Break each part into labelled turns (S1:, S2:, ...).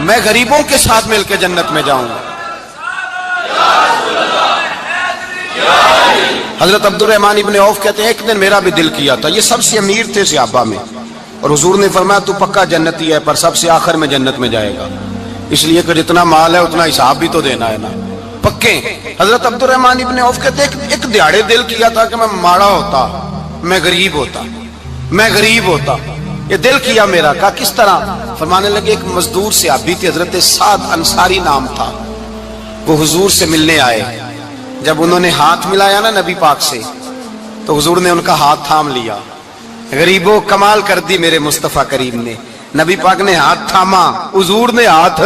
S1: میں غریبوں کے ساتھ مل کے جنت میں جاؤں گا۔ حضرت عبد الرحمن ابن عوف کہتے ہیں ایک دن میرا بھی دل کیا تھا، یہ سب سے امیر تھے صحابہ میں، اور حضور نے فرمایا تو پکا جنتی ہے پر سب سے آخر میں جنت میں جائے گا، اس لیے کہ جتنا مال ہے اتنا حساب بھی تو دینا ہے نا، پکے۔ حضرت عبد الرحمن ابن عوف کہتے ہیں ایک دیہڑے دل کیا تھا کہ میں ماڑا ہوتا، میں غریب ہوتا، یہ دل کیا میرا۔ کہا کس طرح؟ فرمانے لگے ایک مزدور صحابی تھے، حضرت سعد انصاری نام تھا، وہ حضور سے ملنے آئے، جب انہوں نے ہاتھ ملایا نا نبی پاک سے تو حضور نے ان کا ہاتھ تھام لیا۔ غریبوں کمال کر دی میرے مصطفیٰ کریم نے، نبی پاک نے ہاتھ تھاما، حضور نے ہاتھ،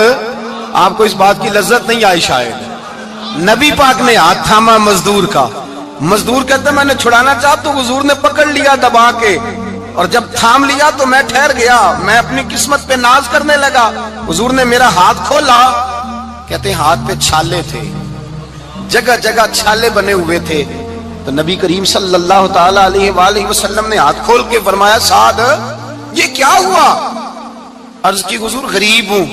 S1: آپ کو اس بات کی لذت نہیں آئی شاید، نبی پاک نے ہاتھ تھاما مزدور کا، مزدور کہتا میں نے چھڑانا چاہا تو حضور نے پکڑ لیا دبا کے، اور جب تھام لیا تو میں ٹھہر گیا، میں اپنی قسمت پہ ناز کرنے لگا، حضور نے میرا ہاتھ کھولا، کہتے ہیں ہاتھ پہ چھالے تھے، جگہ جگہ چھالے بنے ہوئے تھے، تو نبی کریم صلی اللہ تعالی علیہ وآلہ وسلم نے ہاتھ کھول کے فرمایا سعد یہ کیا ہوا؟ عرض کی حضور غریب ہوں،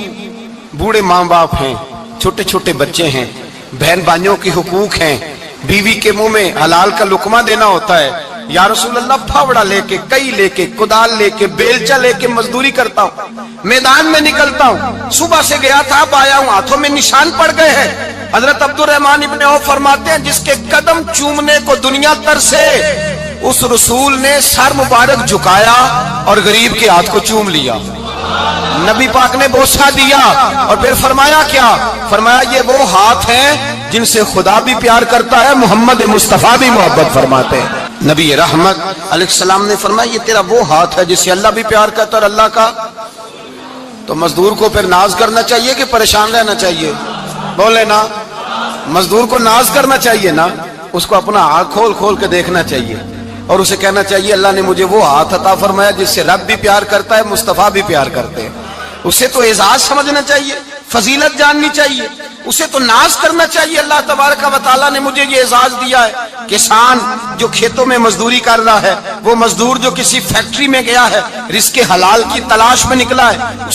S1: بوڑھے ماں باپ ہیں، چھوٹے چھوٹے بچے ہیں، بہن بھائیوں کے حقوق ہیں، بیوی کے منہ میں حلال کا لقمہ دینا ہوتا ہے، یا رسول اللہ پھاوڑا لے کے، کئی لے کے، کدال لے کے، بیلچا لے کے مزدوری کرتا ہوں، میدان میں نکلتا ہوں، صبح سے گیا تھا اب آیا ہوں، ہاتھوں میں نشان پڑ گئے ہیں۔ حضرت عبد الرحمن ابن عوف فرماتے ہیں جس کے قدم چومنے کو دنیا ترسے، اس رسول نے سر مبارک جھکایا اور غریب کے ہاتھ کو چوم لیا، نبی پاک نے بوسہ دیا، اور پھر فرمایا کیا؟ فرمایا یہ وہ ہاتھ ہیں جن سے خدا بھی پیار کرتا ہے، محمد مصطفیٰ بھی محبت فرماتے ہیں۔ نبی رحمت علیہ السلام نے فرمایا یہ تیرا وہ ہاتھ ہے جس سے اللہ بھی پیار کرتا ہے اور اللہ کا، تو مزدور کو پھر ناز کرنا چاہیے کہ پریشان رہنا چاہیے؟ بولے نا، مزدور کو ناز کرنا چاہیے نا، اس کو اپنا ہاتھ کھول کھول کے دیکھنا چاہیے، اور اسے کہنا چاہیے اللہ نے مجھے وہ ہاتھ عطا فرمایا جس سے رب بھی پیار کرتا ہے، مصطفیٰ بھی پیار کرتے ہیں، اسے تو اعزاز سمجھنا چاہیے، فضیلت جاننی چاہیے، اسے تو ناز کرنا چاہیے، اللہ تبارک و تعالیٰ نے مجھے یہ اعزاز دیا ہے۔ کسان جو کھیتوں میں مزدوری کر رہا ہے، وہ مزدور جو کسی فیکٹری میں گیا ہے، رزق حلال کی تلاش میں نکلا ہے،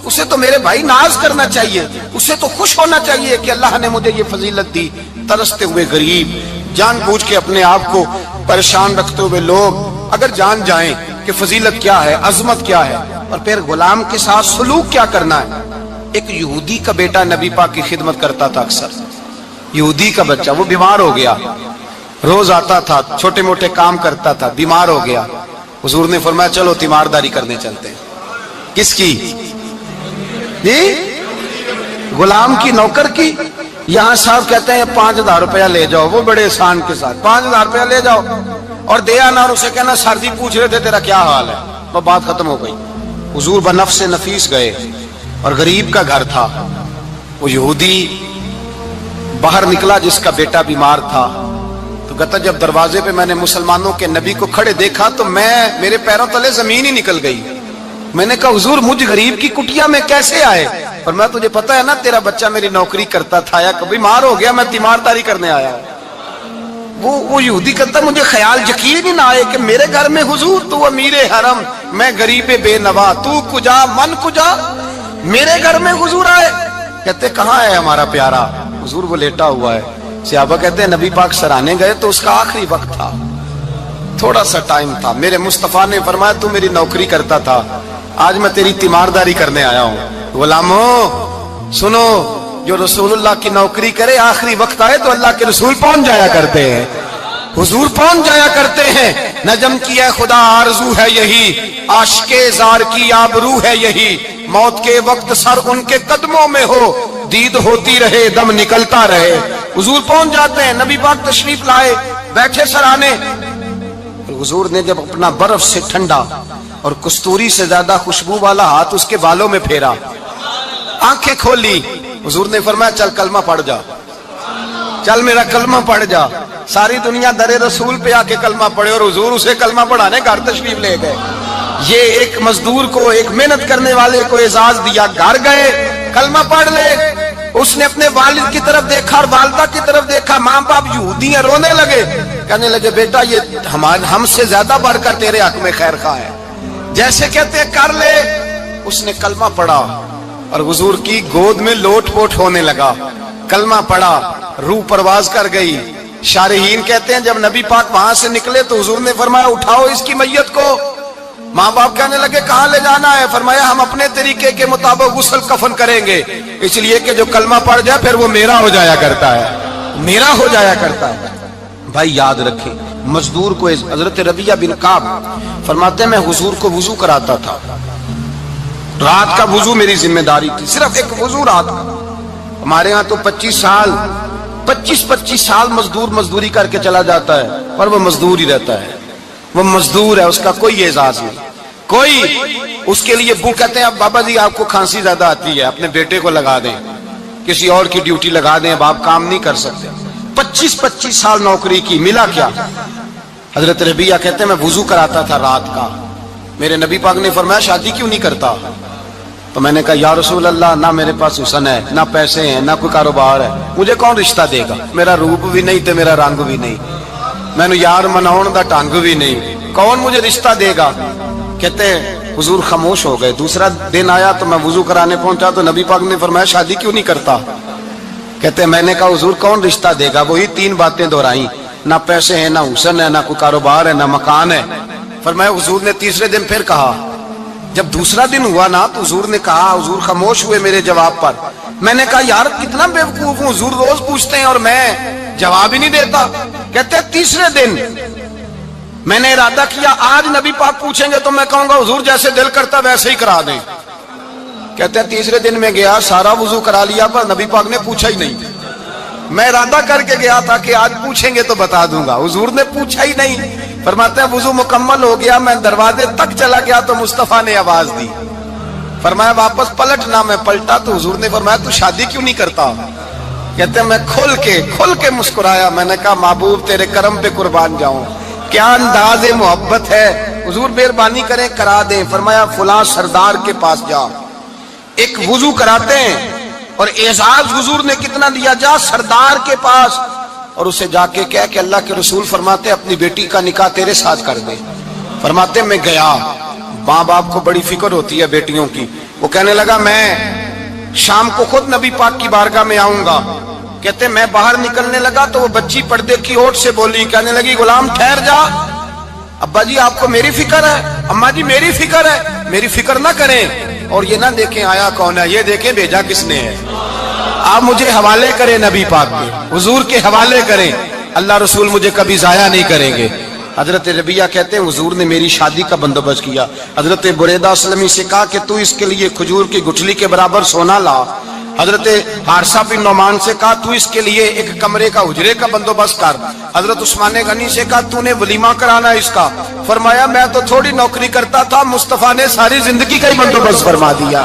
S1: اسے تو میرے بھائی ناز کرنا چاہیے، اسے تو خوش ہونا چاہیے کہ اللہ نے مجھے یہ فضیلت دی۔ ترستے ہوئے غریب، جان بوجھ کے اپنے آپ کو پریشان رکھتے ہوئے لوگ اگر جان جائیں کہ فضیلت کیا ہے، عظمت کیا ہے، اور پھر غلام کے ساتھ سلوک کیا کرنا ہے۔ ایک یہودی کا بیٹا نبی پاک کی خدمت کرتا تھا، اکثر یہودی کا بچہ، وہ بیمار ہو گیا، روز آتا تھا، چھوٹے موٹے کام کرتا تھا، بیمار ہو گیا، حضور نے فرمایا چلو تیمارداری کرنے چلتے ہیں۔ کس کی؟ جی غلام کی، نوکر کی۔ یہاں صاحب کہتے ہیں 5000 روپیہ لے جاؤ، وہ بڑے احسان کے ساتھ 5000 روپیہ لے جاؤ، اور دیا نہ، اور اسے کہنا سردی پوچھ رہے تھے تیرا کیا حال ہے، وہ بات ختم ہو گئی۔ حضور بنفس نفیس گئے، اور غریب کا گھر تھا، وہ یہودی باہر نکلا جس کا بیٹا بیمار تھا، تو کہتا جب دروازے پہ میں نے مسلمانوں کے نبی کو کھڑے دیکھا تو میرے پیروں تلے زمین ہی نکل گئی، میں نے کہا حضور مجھ غریب کی کٹیا میں کیسے آئے؟ پر میں تجھے پتا ہے نا تیرا بچہ میری نوکری کرتا تھا، یا کبھی بیمار ہو گیا، میں تیمارداری کرنے آیا۔ وہ یہودی کہتا مجھے خیال یقین ہی نہ آئے کہ میرے گھر میں حضور، تو امیر حرم، میں غریب بے نوا، تو کجا من کجا، میرے گھر میں حضور آئے۔ کہتے کہاں ہے ہمارا پیارا؟ حضور وہ لیٹا ہوا ہے۔ صحابہ کہتے ہیں نبی پاک سرانے گئے تو اس کا آخری وقت تھا، تھوڑا سا ٹائم تھا، میرے مصطفیٰ نے فرمایا تو میری نوکری کرتا تھا، آج میں تیری تیمارداری کرنے آیا ہوں۔ غلاموں سنو، جو رسول اللہ کی نوکری کرے آخری وقت آئے تو اللہ کے رسول پہنچ جایا کرتے ہیں، حضور پہنچ جایا کرتے ہیں۔ نجم کی ہے خدا آرزو ہے یہی، عاشق زار کی آبرو ہے یہی، موت کے وقت سر ان کے قدموں میں ہو، دید ہوتی رہے دم نکلتا رہے۔ حضور پہنچ جاتے ہیں، نبی پاک تشریف لائے، بیٹھے سرانے، حضور نے جب اپنا برف سے ٹھنڈا اور کستوری سے زیادہ خوشبو والا ہاتھ اس کے بالوں میں پھیرا، آنکھیں کھولی، حضور نے فرمایا چل کلمہ پڑھ جا، چل میرا کلمہ پڑھ جا۔ ساری دنیا در رسول پہ آ کے کلمہ پڑھے، اور حضور اسے کلمہ پڑھانے گھر تشریف لے گئے۔ یہ ایک مزدور کو، ایک محنت کرنے والے کو اعزاز دیا، گھر گئے کلمہ پڑھ لے۔ اس نے اپنے والد کی طرف دیکھا اور والدہ کی طرف دیکھا، ماں باپ یہودی ہیں، رونے لگے، کہنے لگے بیٹا یہ ہم سے زیادہ بڑھ کر تیرے حق میں خیر خواہ ہے، جیسے کہتے ہیں کر لے۔ اس نے کلمہ پڑھا اور حضور کی گود میں لوٹ پوٹ ہونے لگا، کلمہ پڑھا، روح پرواز کر گئی۔ شارحین کہتے ہیں جب نبی پاک وہاں سے نکلے تو حضور نے فرمایا اٹھاؤ اس کی میت کو۔ ماں باپ کہنے لگے کہاں لے جانا ہے؟ فرمایا ہم اپنے طریقے کے مطابق غسل کفن کریں گے، اس لیے کہ جو کلمہ پڑھ جائے پھر وہ میرا ہو جایا کرتا ہے، میرا ہو جایا کرتا ہے۔ بھائی یاد رکھیں، مزدور کو حضرت ربیعہ بن کعب فرماتے ہیں میں حضور کو وضو کراتا تھا، رات کا وضو میری ذمہ داری تھی، صرف ایک وضو رات کا۔ ہمارے ہاں تو 25 سال مزدور مزدوری کر کے چلا جاتا ہے، پر وہ مزدور ہی رہتا ہے، وہ مزدور ہے، اس کا کوئی اعزاز نہیں، کوئی اس کے لیے وہ کہتے ہیں اب بابا جی آپ کو کھانسی زیادہ آتی ہے اپنے بیٹے کو لگا دیں، کسی اور کی ڈیوٹی لگا دیں، اب آپ کام نہیں کر سکتے۔ 25 سال نوکری کی، ملا کیا؟ حضرت ربیعہ کہتے ہیں میں وضو کراتا تھا رات کا، میرے نبی پاک نے فرمایا شادی کیوں نہیں کرتا؟ تو میں نے کہا یا رسول اللہ نہ میرے پاس حسن ہے، نہ پیسے ہیں، نہ کوئی کاروبار ہے، مجھے کون رشتہ دے گا؟ میرا روپ بھی نہیں تے میرا رنگ بھی نہیں، میں نے یار مناؤن دا ٹانگ بھی نہیں، کون مجھے رشتہ دے گا؟ کہتے ہیں حضور خاموش ہو گئے۔ دوسرا دن آیا تو میں وضو کرانے پہنچا تو نبی پاک نے فرمایا شادی کیوں نہیں کرتا؟ کہتے ہیں میں نے کہا حضور کون رشتہ دے گا؟ وہی 3 باتیں دہرائیں، نہ پیسے ہیں، نہ حسن ہے، نہ کوئی کاروبار ہے، نہ مکان ہے۔ فرمایا حضور نے تیسرے دن پھر کہا، جب دوسرا دن ہوا نا تو حضور نے کہا، حضور خاموش ہوئے میرے جواب پر۔ میں نے کہا یار کتنا بیوقوف ہوں، حضور روز پوچھتے ہیں اور میں جواب ہی نہیں دیتا۔ کہتے ہیں تیسرے دن میں نے ارادہ کیا آج نبی پاک پوچھیں گے تو میں کہوں گا حضور جیسے دل کرتا ویسے ہی کرا دیں۔ کہتے ہیں تیسرے دن میں گیا، سارا وضو کرا لیا پر نبی پاک نے پوچھا ہی نہیں۔ میں ارادہ کر کے گیا تھا کہ آج پوچھیں گے تو بتا دوں گا، حضور نے پوچھا ہی نہیں۔ فرماتے ہیں وضو مکمل ہو گیا، میں دروازے تک چلا گیا تو مصطفیٰ نے آواز دی، فرمایا واپس پلٹنا۔ میں پلٹا تو حضور نے فرمایا تو شادی کیوں نہیں کرتا؟ کہتے ہیں میں کھل کے مسکرایا، میں نے کہا محبوب تیرے کرم پہ قربان جاؤں، کیا انداز محبت ہے، حضور مہربانی کریں کرا دیں۔ فرمایا فلاں سردار کے پاس جا، ایک وضو کراتے ہیں، اور اعزاز حضور نے کتنا دیا، جا سردار کے پاس اور اسے جا کے کہہ کہ اللہ کے رسول فرماتے ہیں اپنی بیٹی کا نکاح تیرے ساتھ کر دے۔ فرماتے ہیں میں گیا، ماں باپ کو بڑی فکر ہوتی ہے بیٹیوں کی، وہ کہنے لگا میں شام کو خود نبی پاک کی بارگاہ میں آؤں گا۔ کہتے میں باہر نکلنے لگا تو وہ بچی پردے کی اوٹ سے بولی، کہنے لگی غلام ٹھہر جا، ابا جی آپ کو میری فکر ہے، اماں جی میری فکر ہے، میری فکر نہ کریں، اور یہ نہ دیکھیں آیا کون ہے، یہ دیکھیں بھیجا کس نے ہے۔ آپ مجھے حوالے کریں نبی پاک کے، حضور کے حوالے کریں، اللہ رسول مجھے کبھی ضائع نہیں کریں گے۔ حضرت ربیعہ کہتے ہیں حضور نے میری شادی کا بندوبست کیا۔ حضرت بریدہ اسلمی سے کہا کہ تو اس کے لیے کھجور کی گٹھلی کے برابر سونا لا۔ حضرت حارثہ بن نعمان سے کہا تو اس کے لیے ایک کمرے کا حجرے کا بندوبست کر۔ حضرت عثمان غنی سے کہا تو نے ولیمہ کرانا اس کا۔ فرمایا میں تو تھوڑی نوکری کرتا تھا، مصطفیٰ نے ساری زندگی کا ہی بندوبست فرما دیا۔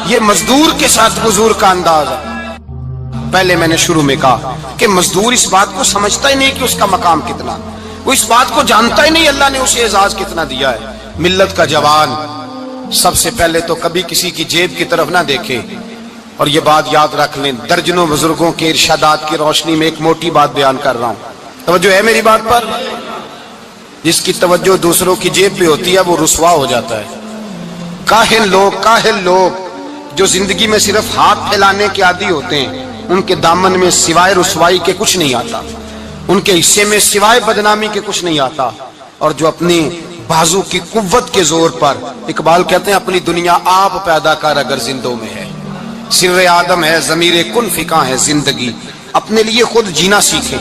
S1: یہ مزدور کے ساتھ حضور کا انداز ہے۔ پہلے میں نے شروع میں کہا کہ مزدور اس بات کو سمجھتا ہی نہیں کہ اس کا مقام کتنا، وہ اس بات کو جانتا ہی نہیں اللہ نے اسے اعزاز کتنا دیا ہے۔ ملت کا جوان سب سے پہلے تو کبھی کسی کی جیب کی طرف نہ دیکھے، اور یہ بات یاد رکھ لیں، درجنوں بزرگوں کے ارشادات کی روشنی میں ایک موٹی بات بیان کر رہا ہوں، توجہ ہے میری بات پر؟ جس کی توجہ دوسروں کی جیب پہ ہوتی ہے وہ رسوا ہو جاتا ہے۔ کاہل لوگ جو زندگی میں صرف ہاتھ پھیلانے کے عادی ہوتے ہیں، ان کے دامن میں سوائے رسوائی کے کچھ نہیں آتا، ان کے حصے میں سوائے بدنامی کے کچھ نہیں آتا، اور جو اپنی بازو کی قوت کے زور پر، اقبال کہتے ہیں اپنی دنیا آپ پیدا کر اگر زندوں میں ہے، سر آدم ہے ضمیر کن فکاں ہے زندگی، اپنے لیے خود جینا سیکھیں،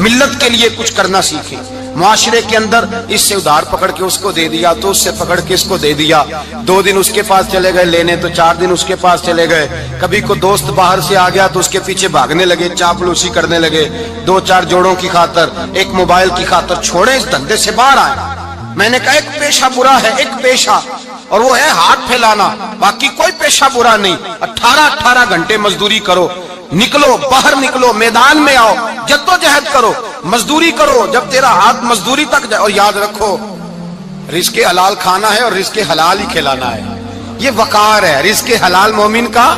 S1: ملت کے لیے کچھ کرنا سیکھیں۔ معاشرے کے اندر اس سے ادھار پکڑ کے اس کو دے دیا تو اس سے پکڑ کے اس کو دے دیا، 2 دن اس کے پاس چلے گئے لینے تو 4 دن اس کے پاس چلے گئے، کبھی کو دوست باہر سے آ گیا تو اس کے پیچھے بھاگنے لگے، چاپلوسی کرنے لگے، 2-4 جوڑوں کی خاطر، ایک موبائل کی خاطر، چھوڑیں اس دھندے سے باہر آئیں۔ میں نے کہا ایک پیشہ برا ہے، ایک پیشہ، اور وہ ہے ہاتھ پھیلانا، باقی کوئی پیشہ برا نہیں۔ 18 گھنٹے مزدوری کرو، نکلو باہر، نکلو میدان میں آؤ، جدوجہد کرو، مزدوری کرو جب تیرا ہاتھ مزدوری تک جائے، اور یاد رکھو رزق حلال کھانا ہے اور رزق حلال ہی کھلانا ہے، یہ وقار ہے، رزق حلال مومن کا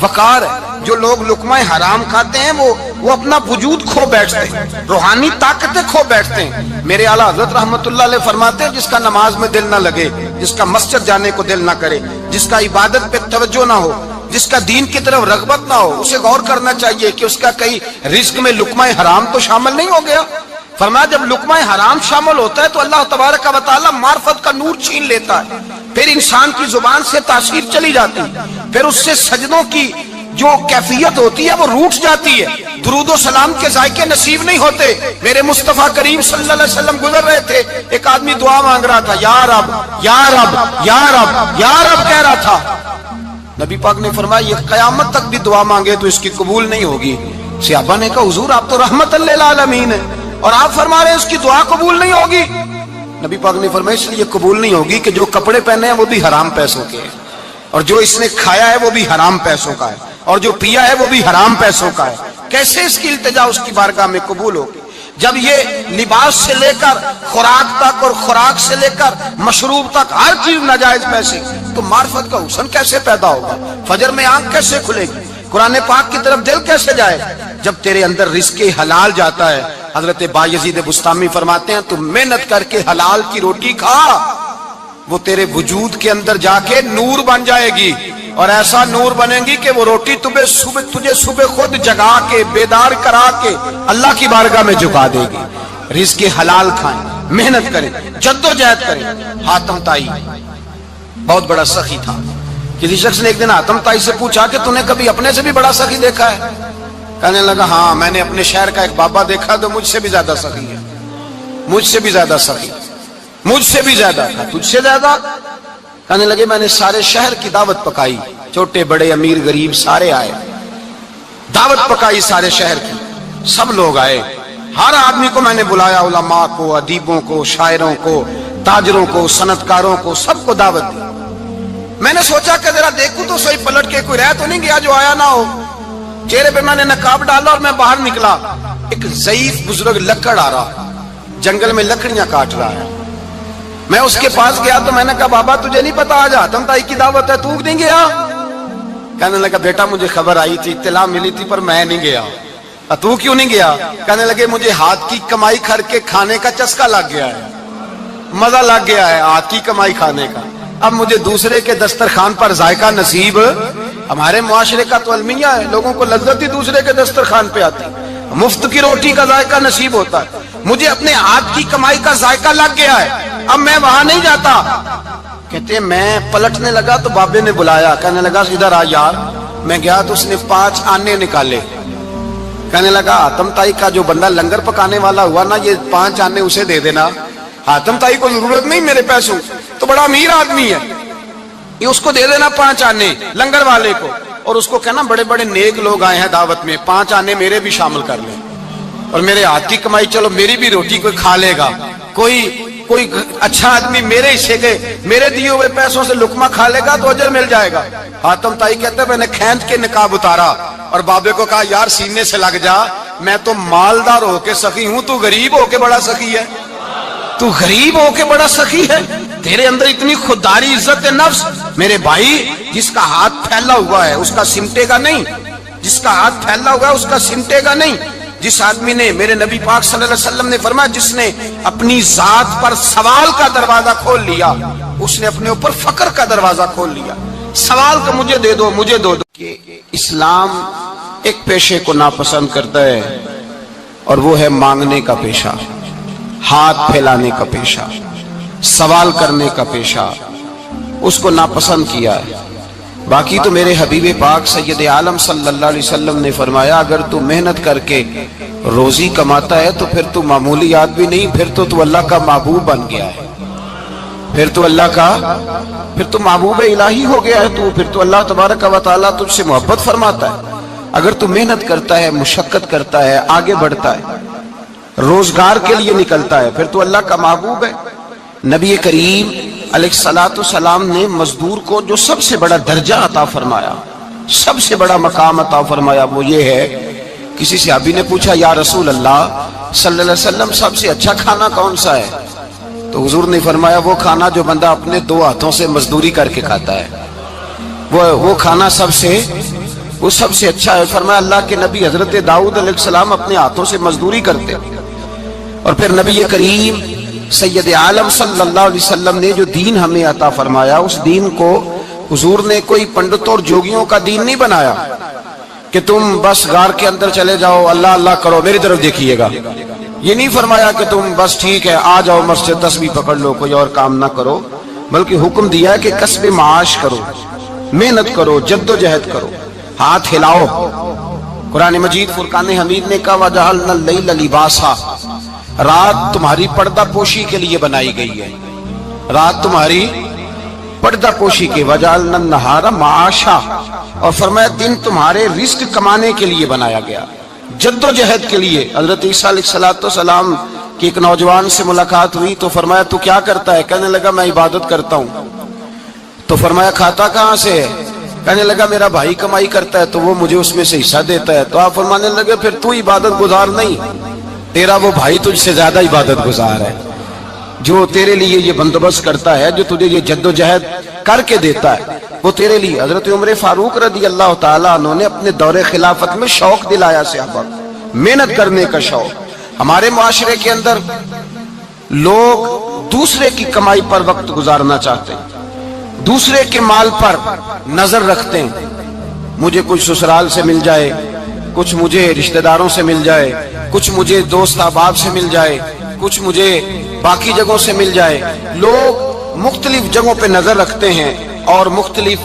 S1: وقار ہے۔ جو لوگ لقمہ حرام کھاتے ہیں وہ اپنا وجود کھو بیٹھتے ہیں، روحانی طاقتیں کھو بیٹھتے ہیں۔ میرے اعلیٰ حضرت رحمت اللہ علیہ فرماتے ہیں جس کا نماز میں دل نہ لگے، جس کا مسجد جانے کو دل نہ کرے، جس کا عبادت پہ توجہ نہ ہو، جس کا دین کی طرف رغبت نہ ہو، اسے غور کرنا چاہیے کہ اس کا کئی رزق میں لقمہ حرام تو شامل نہیں ہو گیا۔ فرمایا جب لقمہ حرام شامل ہوتا ہے تو اللہ تبارک و تعالیٰ معرفت کا نور چھین لیتا ہے، پھر انسان کی زبان سے تاثیر چلی جاتی، پھر اس سے سجدوں کی جو کیفیت ہوتی ہے وہ روٹ جاتی ہے، درود و سلام کے ذائقے نصیب نہیں ہوتے۔ میرے مصطفیٰ کریم صلی اللہ علیہ وسلم گزر رہے تھے، ایک آدمی دعا مانگ رہا تھا، یا رب یا رب یا رب یا رب کہہ رہا تھا۔ نبی پاک نے فرمایا یہ قیامت تک بھی دعا مانگے تو اس کی قبول نہیں ہوگی۔ صحابہ نے کہا حضور آپ تو رحمت للعالمین ہیں اور آپ فرما رہے ہیں اس کی دعا قبول نہیں ہوگی۔ نبی پاک نے فرمایا اس لیے قبول نہیں ہوگی کہ جو کپڑے پہنے ہیں وہ بھی حرام پیسوں کے ہیں، اور جو اس نے کھایا ہے وہ بھی حرام پیسوں کا ہے، اور جو پیا ہے وہ بھی حرام پیسوں کا ہے۔ کیسے اس کی التجا اس کی بارگاہ میں قبول ہوگی جب یہ لباس سے لے کر خوراک تک اور خوراک سے لے کر مشروب تک ہر چیز ناجائز پیسے، تو معرفت کا حسن کیسے پیدا ہوگا؟ فجر میں آنکھ کیسے کھلے گی؟ قرآن پاک کی طرف دل کیسے جائے جب تیرے اندر رزق حلال جاتا ہے؟ حضرت بایزید بستامی فرماتے ہیں تو محنت کر کے حلال کی روٹی کھا، وہ تیرے وجود کے اندر جا کے نور بن جائے گی، اور ایسا نور بنے گی کہ وہ روٹی تجھے صبح خود جگا کے بیدار کرا کے اللہ کی بارگاہ میں جھکا دے گی۔ رزق حلال کھائیں، محنت کریں، جدوجہد کریں۔ حاتم طائی بہت بڑا سخی تھا۔ کسی شخص نے ایک دن حاتم طائی سے پوچھا کہ تو نے کبھی اپنے سے بھی بڑا سخی دیکھا ہے؟ کہنے لگا ہاں میں نے اپنے شہر کا ایک بابا دیکھا تو مجھ سے بھی زیادہ سخی ہے، مجھ سے بھی زیادہ سخی، مجھ سے بھی زیادہ، تجھ سے زیادہ؟ کہنے لگے میں نے سارے شہر کی دعوت پکائی، چھوٹے بڑے امیر غریب سارے آئے، دعوت پکائی سارے شہر کی، سب لوگ آئے، ہر آدمی کو میں نے بلایا، علماء کو، ادیبوں کو، شاعروں کو، تاجروں کو، صنعت کاروں کو، سب کو دعوت دی۔ میں نے سوچا کہ ذرا دیکھوں تو صحیح پلٹ کے کوئی رہ تو نہیں گیا جو آیا نہ ہو۔ چہرے پہ میں نے نقاب ڈالا اور میں باہر نکلا، ایک ضعیف بزرگ لکڑ آ رہا، جنگل میں لکڑیاں کاٹ رہا ہے۔ میں اس کے پاس گیا تو میں نے کہا بابا تجھے نہیں پتا آج حاتم طائی کی دعوت ہے، تو نہیں گیا؟ کہنے لگا بیٹا مجھے خبر آئی تھی، اطلاع ملی تھی، پر میں نہیں گیا۔ تو کیوں نہیں گیا؟ کہنے لگے مجھے ہاتھ کی کمائی کر کے کھانے کا چسکا لگ گیا ہے، مزہ لگ گیا ہے ہاتھ کی کمائی کھانے کا، اب مجھے دوسرے کے دسترخوان پر ذائقہ نصیب۔ ہمارے معاشرے کا تو المیہ ہے، لوگوں کو لذت ہی دوسرے کے دسترخوان پہ آتی، مفت کی روٹی کا ذائقہ نصیب ہوتا ہے، مجھے اپنے ہاتھ کی کمائی کا ذائقہ لگ گیا ہے، اب میں وہاں نہیں جاتا۔ کہتے ہیں میں پلٹنے لگا تو بابے نے بلایا، کہنے لگا ادھر آ یار۔ میں گیا تو اس نے 5 آنے نکالے، کہنے لگا حاتم طائی کا جو بندہ لنگر پکانے والا ہوا نا، یہ 5 آنے اسے دے دینا، حاتم طائی کو ضرورت نہیں میرے پیسوں، تو بڑا امیر آدمی ہے، یہ اس کو دے دینا 5 آنے لنگر والے کو، اور اس کو کہنا بڑے بڑے نیک لوگ آئے ہیں دعوت میں، 5 آنے میرے بھی شامل کر لیں، اور میرے ہاتھ کی کمائی چلو میری بھی روٹی کوئی کھا لے گا، کوئی اچھا آدمی میرے حصے کے میرے دیے ہوئے پیسوں سے لقمہ کھا لے گا تو اجر مل جائے گا۔ حاتم طائی کہتے ہیں میں نے کھینچ کے نقاب اتارا اور بابے کو کہا یار سینے سے لگ جا، میں تو مالدار ہو کے سخی ہوں، تو غریب ہو کے بڑا سخی ہے، تو غریب ہو کے بڑا سخی ہے، تیرے اندر اتنی خودداری عزت نفس۔ میرے بھائی جس کا ہاتھ پھیلا ہوا ہے اس کا سمٹے گا نہیں، جس کا ہاتھ پھیلا ہوا ہے اس کا سمٹے گا نہیں۔ جس آدمی نے، میرے نبی پاک صلی اللہ علیہ وسلم نے فرمایا جس نے اپنی ذات پر سوال کا دروازہ کھول لیا، اس نے اپنے اوپر فقر کا دروازہ کھول لیا۔ سوال کا مجھے دے دو مجھے دو کہ اسلام ایک پیشے کو ناپسند کرتا ہے، اور وہ ہے مانگنے کا پیشہ، ہاتھ پھیلانے کا پیشہ، سوال کرنے کا پیشہ، اس کو ناپسند کیا ہے۔ باقی تو میرے حبیب پاک سید عالم صلی اللہ علیہ وسلم نے فرمایا اگر تو محنت کر کے روزی کماتا ہے تو پھر تو معمولی آدمی نہیں، پھر تو اللہ کا محبوب بن گیا ہے، پھر تو محبوب الہی ہو گیا ہے، پھر تو اللہ تبارک و تعالیٰ تجھ سے محبت فرماتا ہے۔ اگر تو محنت کرتا ہے، مشقت کرتا ہے، آگے بڑھتا ہے، روزگار کے لیے نکلتا ہے، پھر تو اللہ کا محبوب ہے۔ نبی کریم علیہ السلام نے مزدور کو جو سب سے بڑا درجہ عطا فرمایا، سب سے بڑا مقام عطا فرمایا، وہ یہ ہے، کسی صحابی نے پوچھا یا رسول اللہ صلی اللہ علیہ وسلم سب سے اچھا کھانا کون سا ہے؟ تو حضور نے فرمایا وہ کھانا جو بندہ اپنے 2 ہاتھوں سے مزدوری کر کے کھاتا ہے، وہ کھانا سب سے وہ سب سے اچھا ہے۔ فرمایا اللہ کے نبی حضرت داؤد علیہ السلام اپنے ہاتھوں سے مزدوری کرتے، اور پھر نبی کریم سید عالم صلی اللہ علیہ وسلم نے جو دین ہمیں عطا فرمایا، اس دین کو حضور نے کوئی پنڈتوں اور جوگیوں کا دین نہیں بنایا کہ تم بس غار کے اندر چلے جاؤ، اللہ اللہ کرو، میری طرف دیکھیے گا۔ یہ نہیں فرمایا کہ تم بس ٹھیک ہے آ جاؤ مسجد تسبیح پکڑ لو، کوئی اور کام نہ کرو، بلکہ حکم دیا ہے کہ کسب معاش کرو، محنت کرو، جد و جہد کرو، ہاتھ ہلاؤ۔ قرآن مجید فرقان حمید نے کہا وَجَعَلْنَا اللَّيْلَ لِبَاسًا، رات تمہاری پردہ پوشی کے لیے بنائی گئی ہے، رات تمہاری پردہ پوشی کے، وَجَعَلْنَا النَّهَارَ مَعَاشًا، اور فرمایا دن تمہارے رزق کمانے کے لیے بنایا گیا، جد و جہد کے لیے۔ حضرت عیسیٰ علیہ السلام کی ایک نوجوان سے ملاقات ہوئی تو فرمایا تو کیا کرتا ہے؟ کہنے لگا میں عبادت کرتا ہوں۔ تو فرمایا کھاتا کہاں سے ہے؟ کہنے لگا میرا بھائی کمائی کرتا ہے تو وہ مجھے اس میں سے حصہ دیتا ہے۔ تو آپ فرمانے لگے پھر تو عبادت گزار نہیں، تیرا وہ بھائی تجھ سے زیادہ عبادت گزار ہے، جو تیرے لیے یہ بندوبست کرتا ہے، جو تجھے یہ جد و جہد کر کے دیتا ہے، وہ تیرے لیے۔ حضرت عمر فاروق رضی اللہ تعالیٰ عنہ نے اپنے دور خلافت میں شوق دلایا صحابہ، محنت کرنے کا شوق۔ ہمارے معاشرے کے اندر لوگ دوسرے کی کمائی پر وقت گزارنا چاہتے ہیں، دوسرے کے مال پر نظر رکھتے ہیں، مجھے کچھ سسرال سے مل جائے، کچھ مجھے رشتہ داروں سے مل جائے، کچھ مجھے دوست احباب سے مل جائے، کچھ مجھے باقی جگہوں سے مل جائے۔ لوگ مختلف جگہوں پہ نظر رکھتے ہیں اور مختلف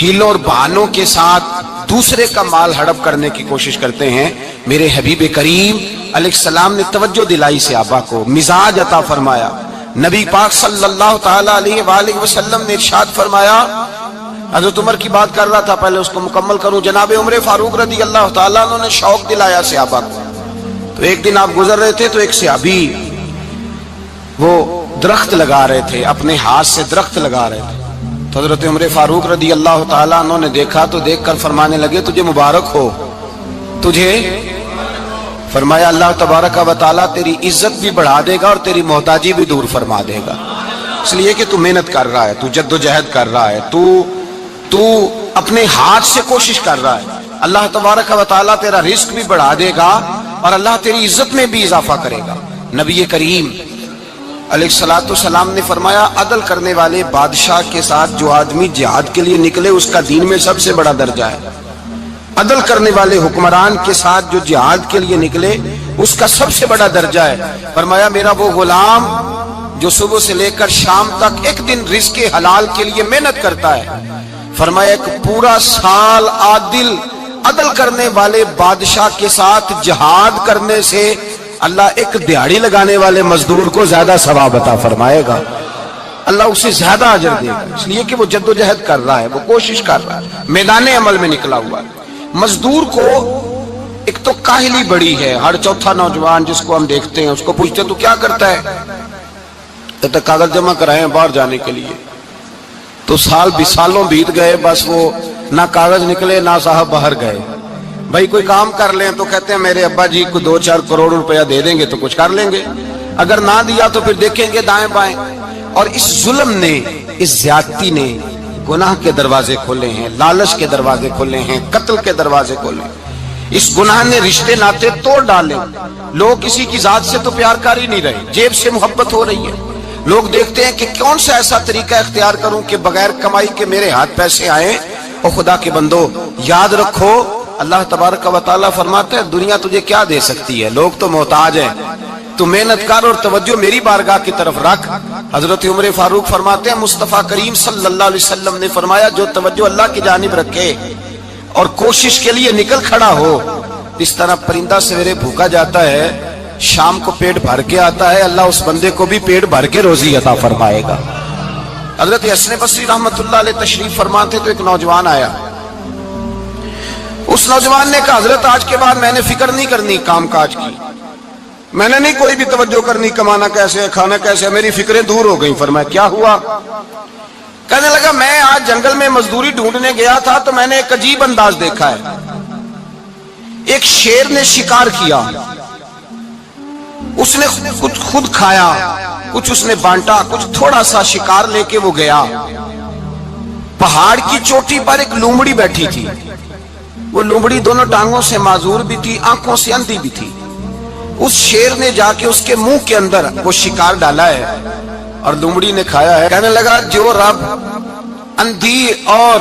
S1: ہیلوں اور بہانوں کے ساتھ دوسرے کا مال ہڑپ کرنے کی کوشش کرتے ہیں۔ میرے حبیب کریم علیہ السلام نے توجہ دلائی صحابہ کو، مزاج عطا فرمایا۔ نبی پاک صلی اللہ تعالی علیہ وآلہ وسلم نے ارشاد فرمایا، حضرت عمر کی بات کر رہا تھا، پہلے اس کو مکمل کروں۔ جناب عمر فاروق رضی اللہ تعالیٰ عنہ نے شوق دلایا صحابہ کو۔ تو ایک دن آپ گزر رہے تھے تو ایک صحابی وہ درخت لگا رہے تھے، اپنے ہاتھ سے درخت لگا رہے تھے۔ تو حضرت عمر فاروق رضی اللہ تعالیٰ عنہ نے دیکھا تو دیکھ کر فرمانے لگے تجھے مبارک ہو، تجھے۔ فرمایا اللہ تبارک و تعالیٰ تیری عزت بھی بڑھا دے گا اور تیری محتاجی بھی دور فرما دے گا، اس لیے کہ تو محنت کر رہا ہے، تو جد و جہد کر رہا ہے، تو اپنے ہاتھ سے کوشش کر رہا ہے۔ اللہ تبارک و تعالیٰ تیرا رزق بھی بڑھا دے گا اور اللہ تیری عزت میں بھی اضافہ کرے گا۔ نبی کریم علیہ السلام نے فرمایا عدل کرنے والے بادشاہ کے ساتھ جو آدمی جہاد کے لیے نکلے اس کا دین میں سب سے بڑا درجہ ہے۔ عدل کرنے والے حکمران کے ساتھ جو جہاد کے لیے نکلے اس کا سب سے بڑا درجہ ہے۔ فرمایا میرا وہ غلام جو صبح سے لے کر شام تک ایک دن رزق حلال کے لیے محنت کرتا ہے، فرمایا ایک پورا سال عدل کرنے والے بادشاہ کے ساتھ جہاد کرنے سے اللہ ایک دیہڑی لگانے والے مزدور کو زیادہ ثواب عطا فرمائے گا، اللہ اسے زیادہ اجر دے گا، اس لیے کہ وہ جد و جہد کر رہا ہے، وہ کوشش کر رہا ہے، میدان عمل میں نکلا ہوا ہے۔ مزدور کو ایک تو کاہلی بڑی ہے، ہر چوتھا نوجوان جس کو ہم دیکھتے ہیں اس کو پوچھتے ہیں تو کیا کرتا ہے؟ تو کاغذ جمع کرائے باہر جانے کے لیے، تو سالوں بیت گئے، بس وہ نہ کاغذ نکلے نہ صاحب باہر گئے۔ بھائی کوئی کام کر لیں تو کہتے ہیں میرے ابا جی کو 2-4 کروڑ روپیہ دے دیں گے تو کچھ کر لیں گے، اگر نہ دیا تو پھر دیکھیں گے دائیں بائیں۔ اور اس ظلم نے، اس زیادتی نے گناہ کے دروازے کھولے ہیں، لالچ کے دروازے کھولے ہیں، قتل کے دروازے کھولے ہیں۔ اس گناہ نے رشتے ناطے توڑ ڈالے، لوگ کسی کی ذات سے تو پیار کر ہی نہیں رہے، جیب سے محبت ہو رہی ہے۔ لوگ دیکھتے ہیں کہ کون سا ایسا طریقہ اختیار کروں کہ بغیر کمائی کے میرے ہاتھ پیسے آئیں۔ اور خدا کے بندو یاد رکھو اللہ تبارک و تعالیٰ فرماتا ہے دنیا تجھے کیا دے سکتی ہے، لوگ تو محتاج ہیں، تو محنت کر اور توجہ میری بارگاہ کی طرف رکھ۔ حضرت عمر فاروق فرماتے ہیں مصطفیٰ کریم صلی اللہ علیہ وسلم نے فرمایا جو توجہ اللہ کی جانب رکھے اور کوشش کے لیے نکل کھڑا ہو، اس طرح پرندہ سویرے بھوکا جاتا ہے شام کو پیٹ بھر کے آتا ہے، اللہ اس بندے کو بھی پیٹ بھر کے روزی عطا فرمائے گا۔ حضرت حسن بصری رحمت اللہ علیہ تشریف فرماتے تو ایک نوجوان آیا، اس نوجوان نے کہا حضرت آج کے بعد میں نے فکر نہیں کرنی کام کاج کی، میں نے نہیں کوئی بھی توجہ کرنی کمانا کیسے ہے کھانا کیسے ہے، میری فکریں دور ہو گئیں۔ فرمایا کیا ہوا؟ کہنے لگا میں آج جنگل میں مزدوری ڈھونڈنے گیا تھا تو میں نے ایک عجیب انداز دیکھا ہے، ایک شیر نے شکار کیا، اس نے کچھ خود کھایا، کچھ اس نے بانٹا، کچھ تھوڑا سا شکار لے کے وہ گیا۔ پہاڑ کی چوٹی پر ایک لومڑی بیٹھی تھی، وہ لومڑی دونوں ٹانگوں سے معذور بھی تھی، آنکھوں سے اندھی بھی تھی. اس شیر نے جا کے اس کے منہ کے اندر وہ شکار ڈالا ہے اور لومڑی نے کھایا ہے. کہنے لگا جو رب اندھی اور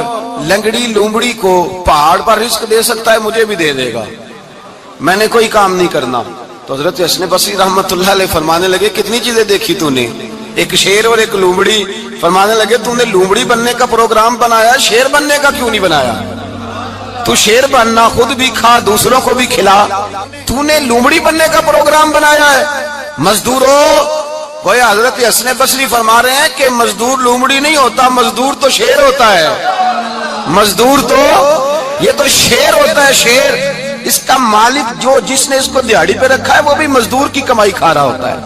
S1: لنگڑی لومڑی کو پہاڑ پر رزق دے سکتا ہے مجھے بھی دے دے گا، میں نے کوئی کام نہیں کرنا. تو حضرت حسن بصری رحمت اللہ علیہ فرمانے لگے کتنی چیزیں دیکھی تو نے، ایک شیر اور ایک لومڑی. فرمانے لگے تو نے لومڑی بننے کا پروگرام بنایا، شیر بننے کا کیوں نہیں بنایا؟ تو شیر بننا، خود بھی کھا دوسروں کو بھی کھلا، تو نے لومڑی بننے کا پروگرام بنایا ہے. مزدوروں، گویا حضرت حسن بصری فرما رہے ہیں کہ مزدور لومڑی نہیں ہوتا، مزدور تو شیر ہوتا ہے. مزدور تو یہ تو شیر ہوتا ہے، شیر. اس کا مالک جو جس نے اس کو دیہڑی پہ رکھا ہے وہ بھی مزدور کی کمائی کھا رہا ہوتا ہے،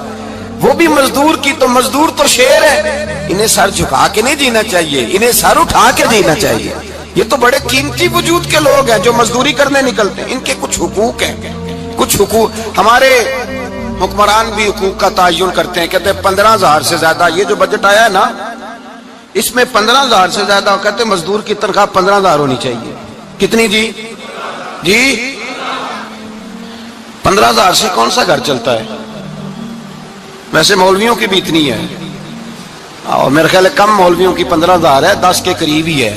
S1: وہ بھی مزدور کی. تو مزدور تو شیر ہے. انہیں سر جھکا کے نہیں جینا چاہیے، انہیں سر اٹھا کے جینا چاہیے. یہ تو بڑے قیمتی وجود کے لوگ ہیں جو مزدوری کرنے نکلتے ہیں. ان کے کچھ حقوق ہیں، کچھ حقوق. ہمارے حکمران بھی حقوق کا تعین کرتے ہیں، کہتے ہیں 15,000 سے زیادہ. یہ جو بجٹ آیا ہے نا اس میں 15,000 سے زیادہ، کہتے ہیں مزدور کی تنخواہ 15,000 ہونی چاہیے. کتنی جی؟ 15,000 سے کون سا گھر چلتا ہے؟ ویسے مولویوں کی بھی اتنی ہے، اور میرے خیال ہے کم مولویوں کی 15,000 ہے، 10 کے قریب ہی ہے.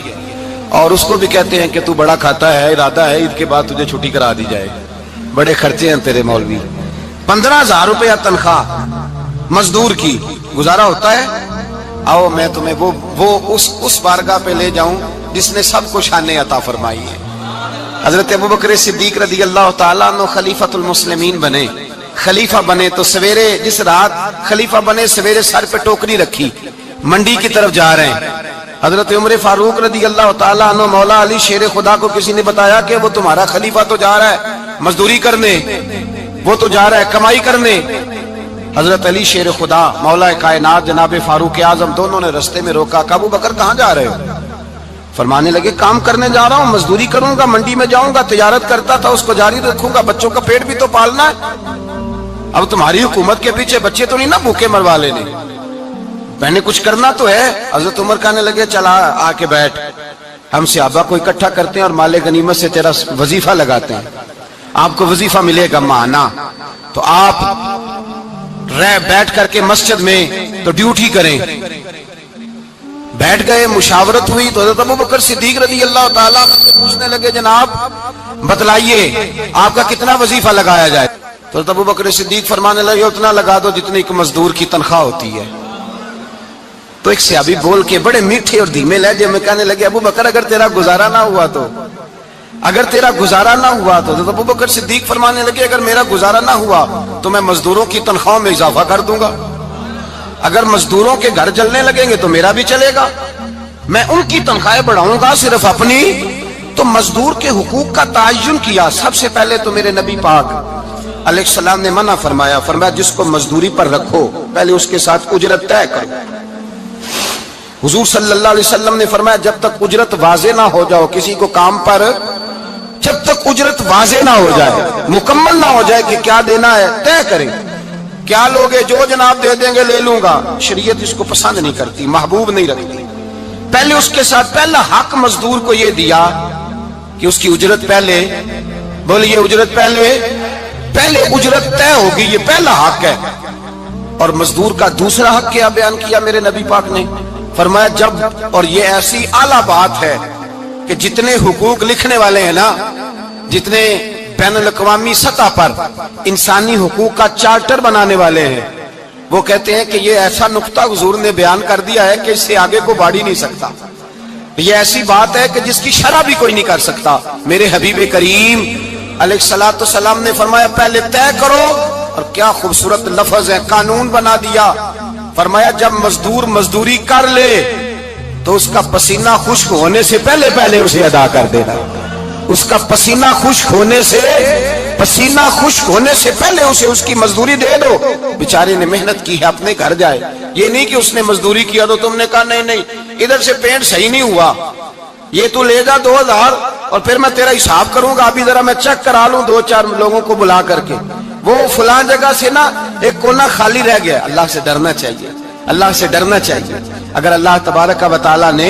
S1: اور اس کو بھی کہتے ہیں کہ تو بڑا کھاتا ہے، ارادہ ہے عید کے بعد تجھے چھٹی کرا دی جائے، بڑے خرچے ہیں تیرے مولوی. 15,000 روپیہ تنخواہ مزدور کی، گزارا ہوتا ہے؟ آؤ میں تمہیں وہ اس بارگاہ پہ لے جاؤں جس نے سب کو شان عطا فرمائی ہے. حضرت ابوبکر صدیق رضی اللہ تعالیٰ عنہ خلیفۃ المسلمین بنے. خلیفہ بنے تو سویرے، جس رات خلیفہ بنے سویرے سر پہ ٹوکری رکھی، منڈی کی طرف جا رہے ہیں. حضرت عمر فاروق رضی اللہ تعالیٰ عنہ مولا علی شیر خدا کو کسی نے بتایا کہ وہ تمہارا خلیفہ تو جا رہا ہے مزدوری کرنے، وہ تو جا رہا ہے کمائی کرنے. حضرت علی شیر خدا مولا کائنات جناب فاروق اعظم دونوں نے رستے میں روکا کہ ابو بکر کہاں جا رہے ہو؟ فرمانے لگے کام کرنے جا رہا ہوں، مزدوری کروں گا، منڈی میں جاؤں گا، تجارت کرتا تھا اس کو جاری رکھوں گا، بچوں کا پیٹ بھی تو پالنا ہے. اب تمہاری حکومت کے پیچھے بچے تو نہیں نا بھوکے مروا لینے، میں نے کچھ کرنا تو ہے. حضرت عمر کہنے لگے چلا آ کے بیٹھ، ہم صحابہ کو اکٹھا کرتے ہیں اور مال غنیمت سے تیرا وظیفہ لگاتے ہیں، آپ کو وظیفہ ملے گا ماہانہ. تو آپ بیٹھ کر کے مسجد میں تو ڈیوٹی کریں. بیٹھ گئے، مشاورت ہوئی تو حضرت ابوبکر صدیق رضی اللہ تعالیٰ پوچھنے لگے جناب بتلائیے آپ کا کتنا وظیفہ لگایا جائے؟ تو حضرت ابوبکر صدیق فرمانے لگے اتنا لگا دو جتنی ایک مزدور کی تنخواہ ہوتی ہے. تو ایک صحابی بول کے بڑے میٹھے اور دھیمے لہجے میں کہنے لگے ابو بکر اگر تیرا گزارا نہ ہوا تو، اگر تیرا گزارا نہ ہوا تو. حضرت ابو بکر صدیق فرمانے لگے اگر میرا گزارا نہ ہوا تو میں مزدوروں کی تنخواہوں میں اضافہ کر دوں گا، اگر مزدوروں کے گھر جلنے لگیں گے تو میرا بھی چلے گا، میں ان کی تنخواہیں بڑھاؤں گا صرف اپنی. تو مزدور کے حقوق کا تعین کیا. سب سے پہلے تو میرے نبی پاک علیہ السلام نے منع فرمایا، فرمایا جس کو مزدوری پر رکھو پہلے اس کے ساتھ اجرت طے کرو. حضور صلی اللہ علیہ وسلم نے فرمایا جب تک اجرت واضح نہ ہو جاؤ کسی کو کام پر، جب تک اجرت واضح نہ ہو جائے، مکمل نہ ہو جائے کہ کیا دینا ہے، طے کریں. کیا لوگے جو جناب دے دیں گے لے لوں گا، شریعت اس کو پسند نہیں کرتی، محبوب نہیں رکھتی. پہلے اس کے ساتھ پہلا حق مزدور کو یہ دیا کہ اس کی اجرت پہلے، بولیے اجرت پہلے اجرت طے ہوگی، یہ پہلا حق ہے. اور مزدور کا دوسرا حق کیا بیان کیا میرے نبی پاک نے؟ فرمایا جب، اور یہ ایسی اعلیٰ بات ہے کہ جتنے حقوق لکھنے والے ہیں نا، جتنے بین الاقوامی سطح پر انسانی حقوق کا چارٹر بنانے والے ہیں، وہ کہتے ہیں کہ یہ ایسا نقطہ حضور نے بیان کر دیا ہے کہ اس سے آگے کو بڑھ ہی نہیں سکتا. یہ ایسی بات ہے کہ جس کی شرح بھی کوئی نہیں کر سکتا. میرے حبیب کریم علیہ الصلوۃ والسلام نے فرمایا پہلے طے کرو. اور کیا خوبصورت لفظ ہے، قانون بنا دیا. فرمایا جب مزدور مزدوری کر لے تو اس کا پسینہ خشک ہونے سے پہلے اسے ادا کر دینا. اس کا پسینہ خشک ہونے سے پہلے اسے اس کی مزدوری دے دو. بیچارے نے محنت کی ہے، اپنے گھر جائے. یہ نہیں کہ اس نے مزدوری کیا تو تم نے کہا نہیں ادھر سے پینٹ صحیح نہیں ہوا، یہ تو لے جا 2,000 اور پھر میں تیرا حساب کروں گا، ابھی ذرا میں چیک کرا لوں 2-4 لوگوں کو بلا کر کے. وہ فلاں جگہ سے نا ایک کونا خالی رہ گیا. اللہ سے ڈرنا چاہیے، اللہ سے ڈرنا چاہیے. اگر اللہ تبارک و تعالیٰ نے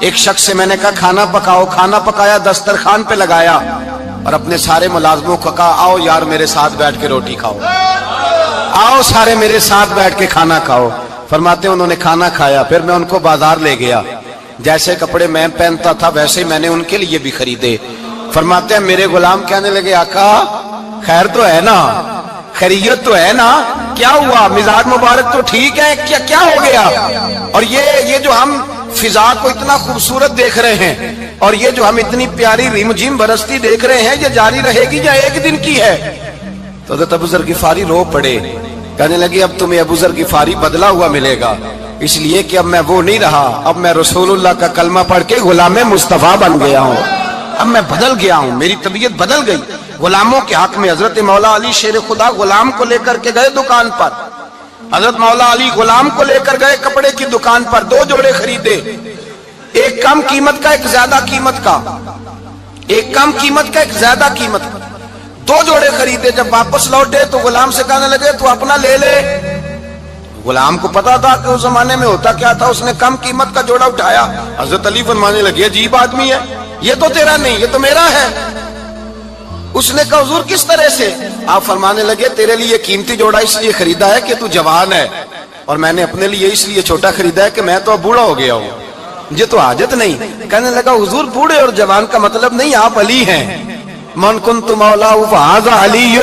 S1: ایک شخص سے میں نے کہا کھانا پکاؤ، کھانا پکایا، دسترخوان پہ لگایا اور اپنے سارے ملازموں کو کہا آؤ یار میرے ساتھ بیٹھ کے روٹی کھاؤ، آؤ سارے میرے ساتھ بیٹھ کے کھانا کھاؤ۔ فرماتے ہیں انہوں نے کھانا کھایا، پھر میں ان کو بازار لے گیا، جیسے کپڑے میں پہنتا تھا ویسے میں نے ان کے لیے بھی خریدے۔ فرماتے ہیں میرے غلام کہنے لگے آقا خیر تو ہے نا، خیریت تو ہے نا، کیا ہوا، مزاج مبارک تو ٹھیک ہے، کیا ہو گیا؟ اور یہ جو ہم فضا کو اتنا خوبصورت دیکھ رہے ہیں اور یہ جو ہم اتنی پیاری ریم جھیم برستی دیکھ رہے ہیں، یہ جاری رہے گی یا ایک دن کی ہے؟ تو حضرت ابو ذر غفاری رو پڑے، کہنے لگے اب تمہیں ابو ذر غفاری بدلا ہوا ملے گا، اس لیے کہ اب میں وہ نہیں رہا، اب میں رسول اللہ کا کلمہ پڑھ کے غلام مصطفیٰ بن گیا ہوں، اب میں بدل گیا ہوں، میری طبیعت بدل گئی۔ غلاموں کے حق میں حضرت مولا علی شیر خدا غلام کو لے کر کے گئے دکان پر، حضرت مولا علی غلام کو لے کر گئے کپڑے کی دکان پر، 2 جوڑے خریدے، ایک کم قیمت کا ایک زیادہ قیمت کا، ایک کم قیمت کا ایک زیادہ قیمت کا، 2 جوڑے خریدے۔ جب واپس لوٹے تو غلام سے کہنے لگے تو اپنا لے لے۔ غلام کو پتا تھا کہ اس زمانے میں ہوتا کیا تھا، اس نے کم قیمت کا جوڑا اٹھایا۔ حضرت علی فرمانے لگے عجیب آدمی ہے، یہ تو تیرا نہیں، یہ تو میرا ہے۔ اس نے کہا حضور کس طرح سے؟ آپ فرمانے لگے تیرے لیے قیمتی جوڑا اس لیے خریدا ہے کہ تو جوان ہے، اور میں نے اپنے لیے اس لیے چھوٹا خریدا ہے کہ میں تو اب بوڑھا ہو گیا ہوں، مجھے تو حاجت نہیں۔ کہنے لگا حضور بوڑھے اور جوان کا مطلب نہیں، آپ علی ہیں، من کنت مولا فہذا علی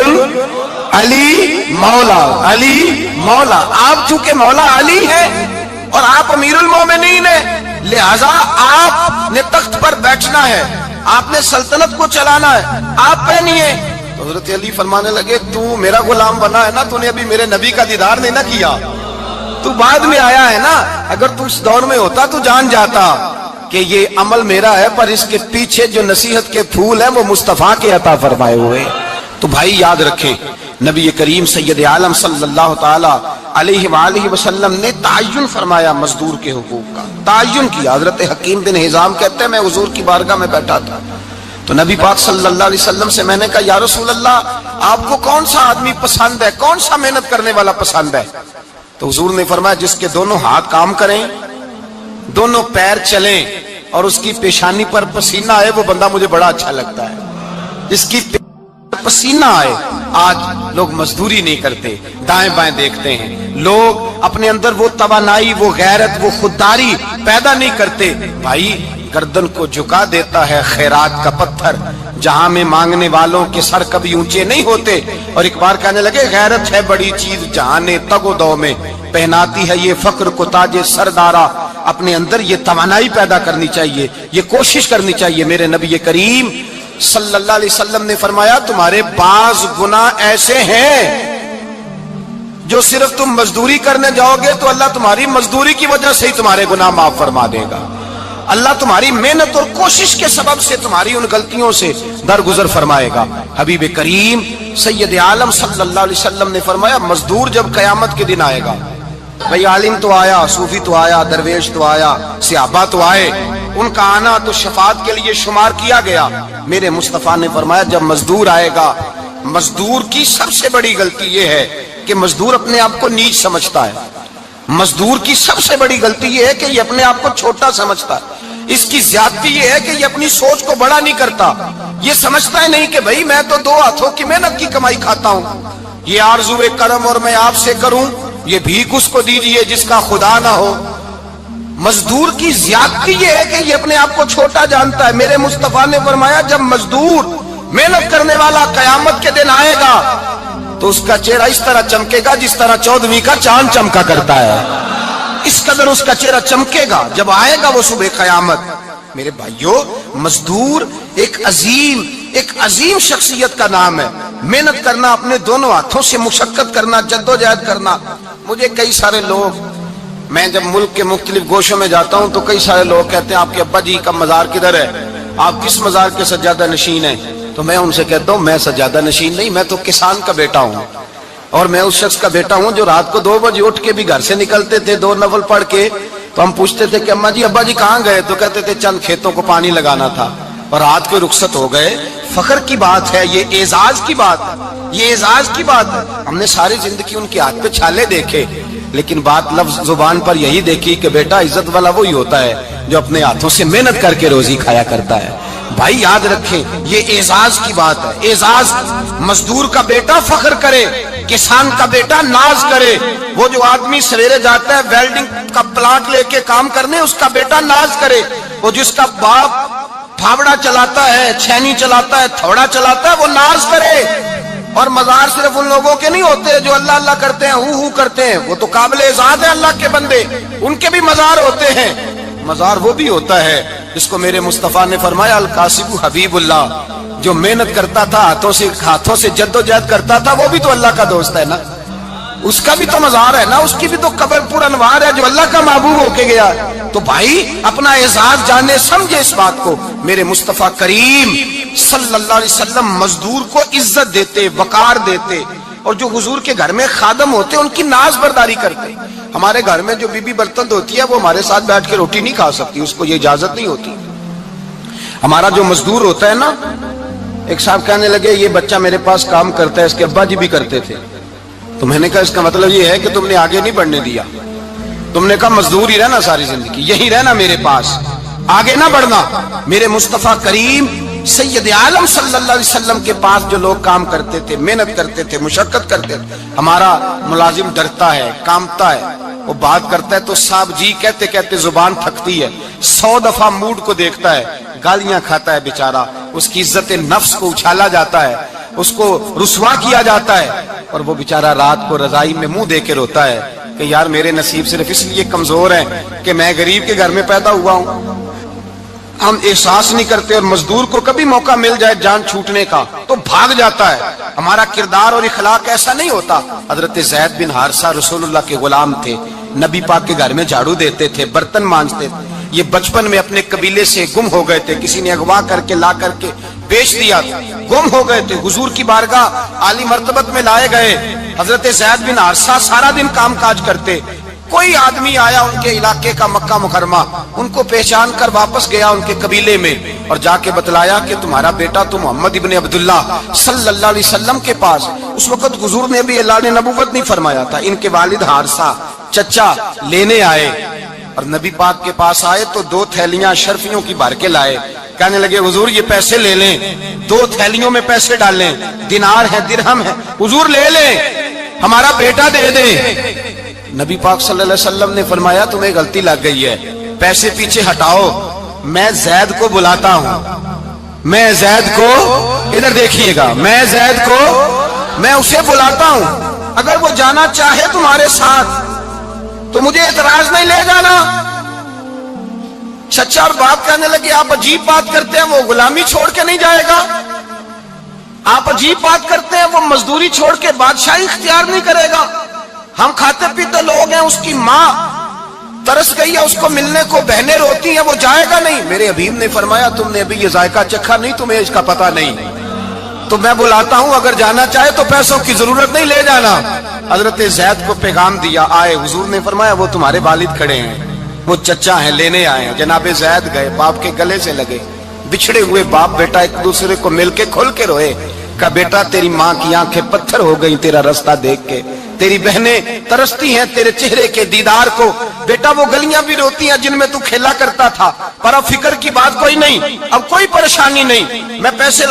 S1: علی مولا، علی مولا، آپ چونکہ مولا علی ہیں اور آپ امیر المومنین ہیں، لہذا آپ نے تخت پر بیٹھنا ہے، آپ نے سلطنت کو چلانا ہے، آپ پہنیے۔ تو حضرت علی فرمانے لگے تو میرا غلام بنا ہے نا، تو نے ابھی میرے نبی کا دیدار نہیں نہ کیا، تو بعد میں آیا ہے نا، اگر تو اس دور میں ہوتا تو جان جاتا کہ یہ عمل میرا ہے، پر اس کے پیچھے جو نصیحت کے پھول ہیں وہ مصطفیٰ کے عطا فرمائے ہوئے۔ تو بھائی یاد رکھیں نبی کریم سید عالم صلی اللہ تعالی علیہ وآلہ وسلم نے تعین فرمایا مزدور کے حقوق کا، تعین کیا۔ حضرت حکیم بن حزام کہتے ہیں میں حضور کی بارگاہ میں بیٹھا تھا تو نبی پاک صلی اللہ علیہ وسلم سے میں نے کہا یا رسول اللہ آپ کو کون سا آدمی پسند ہے، کون سا محنت کرنے والا پسند ہے؟ تو حضور نے فرمایا جس کے دونوں ہاتھ کام کریں، دونوں پیر چلیں اور اس کی پیشانی پر پسینہ آئے، وہ بندہ مجھے بڑا اچھا لگتا ہے۔ جس کی پسینہ آئے، آج لوگ مزدوری نہیں کرتے، دائیں بائیں دیکھتے ہیں، لوگ اپنے اندر وہ توانائی، وہ غیرت، وہ خودداری پیدا نہیں کرتے۔ بھائی گردن کو جھکا دیتا ہے خیرات کا پتھر، جہاں میں مانگنے والوں کے سر کبھی اونچے نہیں ہوتے۔ اور ایک بار کہنے لگے غیرت ہے بڑی چیز جہانے تگ و دو میں، پہناتی ہے یہ فقر کو تاج سردارا۔ اپنے اندر یہ توانائی پیدا کرنی چاہیے، یہ کوشش کرنی چاہیے۔ میرے نبی کریم صلی اللہ علیہ وسلم نے فرمایا تمہارے بعض گناہ ایسے ہیں جو صرف تم مزدوری کرنے جاؤ گے تو اللہ تمہاری مزدوری کی وجہ سے ہی تمہارے گناہ معاف فرما دے گا، اللہ تمہاری محنت اور کوشش کے سبب سے تمہاری ان غلطیوں سے درگزر فرمائے گا۔ حبیب کریم سید عالم صلی اللہ علیہ وسلم نے فرمایا مزدور جب قیامت کے دن آئے گا، بھئی عالم تو آیا، صوفی تو آیا، درویش تو آیا، صحابہ تو آئے، ان کا آنا تو شفاعت کے لیے شمار کیا گیا۔ میرے مصطفیٰ نے فرمایا جب مزدور آئے گا، مزدور کی سب سے بڑی غلطی یہ ہے کہ مزدور اپنے آپ کو نیچ سمجھتا ہے، مزدور کی سب سے بڑی غلطی یہ ہے کہ یہ اپنے آپ کو چھوٹا سمجھتا ہے، اس کی زیادتی یہ ہے کہ یہ اپنی سوچ کو بڑا نہیں کرتا، یہ سمجھتا ہے نہیں کہ بھئی میں تو 2 ہاتھوں کی محنت کی کمائی کھاتا ہوں، یہ آرزو کرم اور میں آپ سے کروں، یہ بھیک اس کو دیجئے جس کا خدا نہ ہو۔ مزدور کی زیادتی یہ ہے کہ یہ اپنے آپ کو چھوٹا جانتا ہے۔ میرے مصطفیٰ نے فرمایا جب مزدور محنت کرنے والا قیامت کے دن آئے گا تو اس کا چہرہ اس طرح چمکے گا جس طرح 14ویں کا چاند چمکا کرتا ہے، اس قدر اس کا چہرہ چمکے گا جب آئے گا وہ صبح قیامت۔ میرے بھائیو مزدور ایک عظیم شخصیت کا نام ہے۔ محنت کرنا، اپنے دونوں ہاتھوں سے مشقت کرنا، جدوجہد کرنا۔ مجھے کئی سارے لوگ، میں جب ملک کے مختلف گوشوں میں جاتا ہوں تو کئی سارے لوگ کہتے ہیں آپ کے ابا جی کا مزار کدھر ہے، آپ کس مزار کے سجادہ نشین ہیں؟ تو میں ان سے کہتا ہوں میں سجادہ نشین نہیں، میں تو کسان کا بیٹا ہوں، اور میں اس شخص کا بیٹا ہوں جو رات کو 2 بجے اٹھ کے بھی گھر سے نکلتے تھے 2 نفل پڑھ کے، تو ہم پوچھتے تھے کہ اماں جی ابا جی کہاں گئے؟ تو کہتے تھے چند کھیتوں کو پانی لگانا تھا، اور رات کو رخصت ہو گئے۔ فخر کی بات ہے، یہ اعزاز کی بات ہے، یہ اعزاز کی بات ہے۔ ہم نے ساری زندگی ان کے ہاتھ پہ چھالے دیکھے، لیکن بات لفظ زبان پر یہی دیکھی کہ بیٹا عزت والا وہی ہوتا ہے جو اپنے ہاتھوں سے محنت کر کے روزی کھایا کرتا ہے. بھائی یاد رکھیں یہ اعزاز کی بات ہے. اعزاز مزدور کا بیٹا فخر کرے, کسان کا بیٹا ناز کرے. وہ جو آدمی سویرے جاتا ہے ویلڈنگ کا پلانٹ لے کے کام کرنے, اس کا بیٹا ناز کرے. وہ جس کا باپ پھاوڑا چلاتا ہے, چھینی چلاتا ہے, تھوڑا چلاتا ہے, وہ ناز کرے. اور مزار صرف ان لوگوں کے نہیں ہوتے جو اللہ اللہ کرتے ہیں, ہو کرتے ہیں. وہ تو قابل اعزاز ہے اللہ کے بندے, ان کے بھی مزار ہوتے ہیں. مزار وہ بھی ہوتا ہے جس کو میرے مصطفیٰ نے فرمایا القاسب حبیب اللہ, جو محنت کرتا تھا, ہاتھوں سے جد و جہد کرتا تھا, وہ بھی تو اللہ کا دوست ہے نا. اس کا بھی تو مزار ہے نا, اس کی بھی تو قبر پر انوار ہے جو اللہ کا محبوب ہو کے گیا. تو بھائی اپنا اعزاز جانے سمجھے اس بات کو. میرے مصطفیٰ کریم صلی اللہ علیہ وسلم مزدور کو عزت دیتے, وقار دیتے, اور جو حضور کے گھر میں خادم ہوتے ان کی ناز برداری کرتے. ہمارے گھر میں جو بی بی برتن دھوتی ہے وہ ہمارے ساتھ بیٹھ کے روٹی نہیں کھا سکتی, اس کو یہ اجازت نہیں ہوتی. ہمارا جو مزدور ہوتا ہے نا, ایک صاحب کہنے لگے یہ بچہ میرے پاس کام کرتا ہے, اس کے ابا جی بھی کرتے تھے. تو میں نے کہا اس کا مطلب یہ ہے کہ تم نے آگے نہیں بڑھنے دیا. تم نے کہا مزدور ہی رہنا ساری زندگی, یہی رہنا میرے پاس, آگے نہ بڑھنا. میرے مصطفیٰ کریم سید عالم صلی اللہ علیہ وسلم کے پاس جو لوگ کام کرتے تھے, محنت کرتے تھے, مشقت کرتے تھے. ہمارا ملازم ڈرتا ہے, کامتا ہے, وہ بات کرتا ہے تو صاحب جی کہتے کہتے زبان تھکتی ہے. 100 دفعہ موڈ کو دیکھتا ہے, گالیاں کھاتا ہے بیچارہ, اس کی عزت نفس کو اچھالا جاتا ہے, اس کو رسوا کیا جاتا ہے, اور وہ بیچارہ رات کو رضائی میں منہ دے کے روتا ہے کہ یار میرے نصیب صرف اس لیے کمزور ہیں کہ میں غریب کے گھر میں پیدا ہوا ہوں. ہم احساس نہیں کرتے, اور مزدور کو کبھی موقع مل جائے جان چھوٹنے کا تو بھاگ جاتا ہے. ہمارا کردار اور اخلاق ایسا نہیں ہوتا. حضرت زید بن حارثہ رسول اللہ کے غلام تھے, نبی پاک کے گھر میں جھاڑو دیتے تھے, برتن مانجتے تھے. یہ بچپن میں اپنے قبیلے سے گم ہو گئے تھے, کسی نے اغوا کر کے لا کر کے بیچ دیا, گم ہو گئے تھے. حضور کی بارگاہ عالی مرتبت میں لائے گئے. حضرت زید بن حارثہ سارا دن کام کاج کرتے. کوئی آدمی آیا ان کے علاقے کا, مکہ مکرمہ, ان کو پہچان کر واپس گیا ان کے قبیلے میں, اور جا کے بتلایا کہ تمہارا بیٹا تو محمد ابن عبداللہ صلی اللہ علیہ وسلم کے پاس. اس وقت حضور نے بھی اللہ نے نبوت نہیں فرمایا تھا. ان کے والد حارثہ چچا لینے آئے, اور نبی پاک کے پاس آئے تو 2 تھیلیاں اشرفیوں کی بھر کے لائے. کہنے لگے حضور یہ پیسے لے لیں, 2 تھیلیوں میں پیسے ڈالیں, دینار ہے, درہم ہے, حضور لے لیں, ہمارا بیٹا دے دیں. نبی پاک صلی اللہ علیہ وسلم نے فرمایا تمہیں غلطی لگ گئی ہے, پیسے پیچھے ہٹاؤ, میں زید کو بلاتا ہوں, میں زید کو, ادھر دیکھیے گا, میں زید کو, میں اسے بلاتا ہوں. اگر وہ جانا چاہے تمہارے ساتھ تو مجھے اعتراض نہیں, لے جانا. چچا اور باپ کہنے لگے آپ عجیب بات کرتے ہیں, وہ غلامی چھوڑ کے نہیں جائے گا. آپ عجیب بات کرتے ہیں, وہ مزدوری چھوڑ کے بادشاہی اختیار نہیں کرے گا. ہم کھاتے پیتے لوگ ہیں, اس کی ماں ترس گئی ہے, اس کو ملنے کو بہنیں روتی ہیں, وہ جائے گا نہیں. میرے حبیب نے فرمایا تم نے ابھی یہ ذائقہ چکھا نہیں, تمہیں اس کا پتہ نہیں, تو میں بلاتا ہوں, اگر جانا چاہے تو پیسوں کی ضرورت نہیں, لے جانا. حضرت زید کو پیغام دیا, آئے. حضور نے فرمایا وہ تمہارے والد کھڑے ہیں, وہ چچا ہیں, لینے آئے ہیں. جناب زید گئے, باپ کے گلے سے لگے. بچھڑے ہوئے باپ بیٹا ایک دوسرے کو مل کے کھل کے روئے. کہا بیٹا تیری ماں کی آنکھیں پتھر ہو گئی تیرا رستہ دیکھ کے, تیری بہنیں ترستی ہیں تیرے چہرے کے دیدار کو. بیٹا وہ گلیاں بھی روتی ہیں جن میں تو کھیلا کرتا تھا, پر اب فکر کی بات کوئی نہیں, اب کوئی پریشانی نہیں. میں پیسے